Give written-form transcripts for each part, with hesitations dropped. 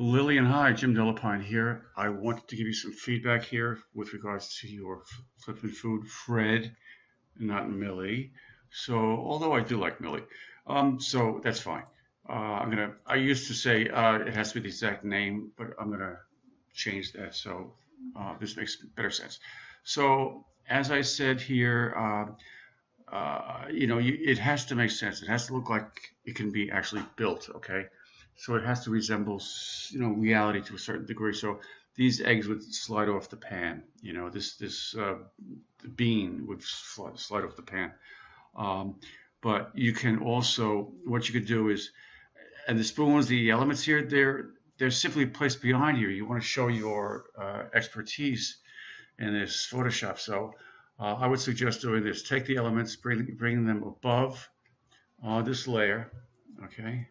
Lillian, hi, Jim Delapine here. I wanted to give you some feedback here with regards to your flippin' food, Fred, not Millie. So, although I do like Millie, so that's fine. I used to say it has to be the exact name, but I'm gonna change that so this makes better sense. So, as I said here, it has to make sense. It has to look like it can be actually built, okay? So it has to resemble, reality to a certain degree. So these eggs would slide off the pan. This the bean would slide off the pan. Um, but you can also, what you could do is, and the spoons, the elements here, they're simply placed behind you. You want to show your expertise in this Photoshop. So I would suggest doing this. Take the elements, bring them above this layer, okay?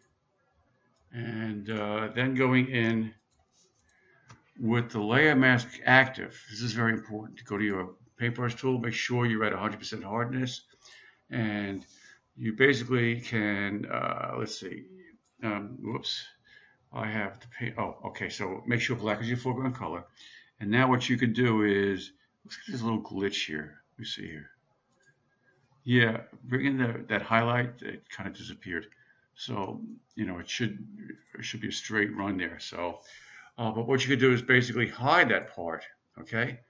And then going in with the layer mask active. This is very important. Go to your paintbrush tool, make sure you're at 100% hardness, and you basically can, let's see, whoops, I have to paint, oh, okay, so make sure black is your foreground color. And now what you can do is, looks like there's a little glitch here. Let me see here. Yeah, bring in that highlight. It kind of disappeared. So, it should be a straight run there. So, but what you could do is basically hide that part, okay?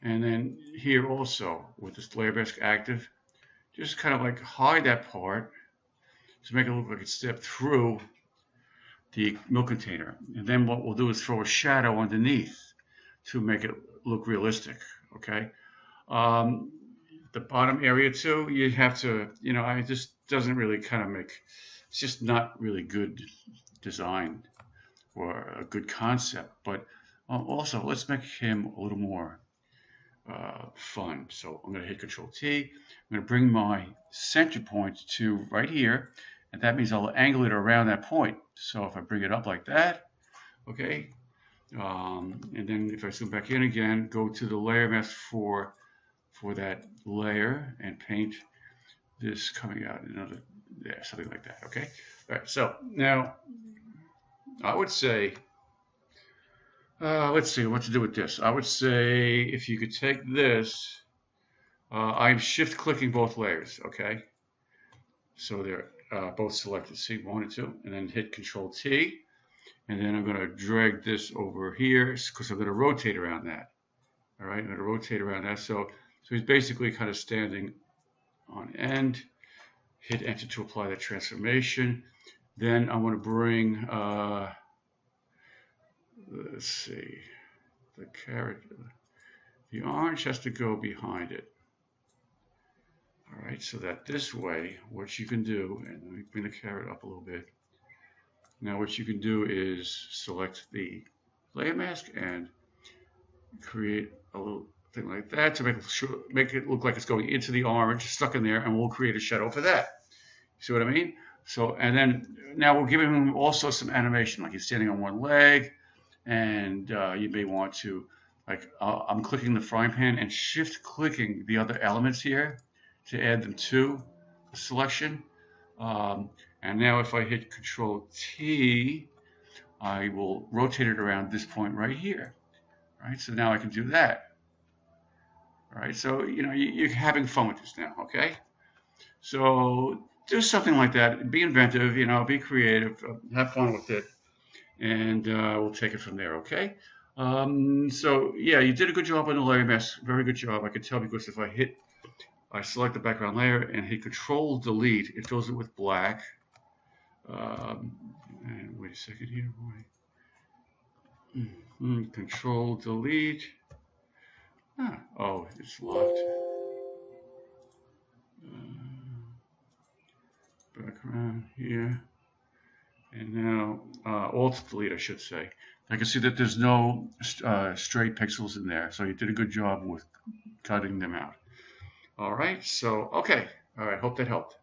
And then here also with this layer mask active, just kind of like hide that part to make it look like it stepped through the milk container. And then what we'll do is throw a shadow underneath to make it look realistic, okay? Um, the bottom area too, you have to, it just doesn't really it's just not really good design or a good concept. But also, let's make him a little more fun. So I'm going to hit Control T. I'm going to bring my center point to right here, and that means I'll angle it around that point. So if I bring it up like that, okay, and then if I zoom back in again, go to the layer mask for that layer and paint this coming out another, yeah, something like that. Okay. All right. So now I would say, let's see what to do with this. I would say if you could take this, I'm shift clicking both layers. Okay. So they're both selected. See, 1 and 2, and then hit Control T. And then I'm going to drag this over here because I'm going to rotate around that. All right, I'm going to rotate around that. So he's basically kind of standing on end. Hit Enter to apply that transformation. Then I want to bring, let's see, the character. The orange has to go behind it. All right, so that this way, what you can do, and let me bring the carrot up a little bit. Now what you can do is select the layer mask and create a little thing like that to make it look like it's going into the orange, stuck in there, and we'll create a shadow for that. See what I mean? So, and then now we're giving him also some animation, like he's standing on one leg, and you may want to, like, I'm clicking the frying pan and shift clicking the other elements here to add them to the selection. And now if I hit Control T, I will rotate it around this point right here. All right, so now I can do that. All right, so you're having fun with this now, okay? So do something like that. Be inventive, be creative, have fun with it, and we'll take it from there, okay? So yeah, you did a good job on the layer mask. Very good job. I can tell because if I select the background layer and hit Control Delete, it fills it with black. And wait a second here. Control Delete. Oh, it's locked. Background here. And now Alt Delete, I should say. I can see that there's no stray pixels in there, so you did a good job with cutting them out. All right, so okay. All right, hope that helped.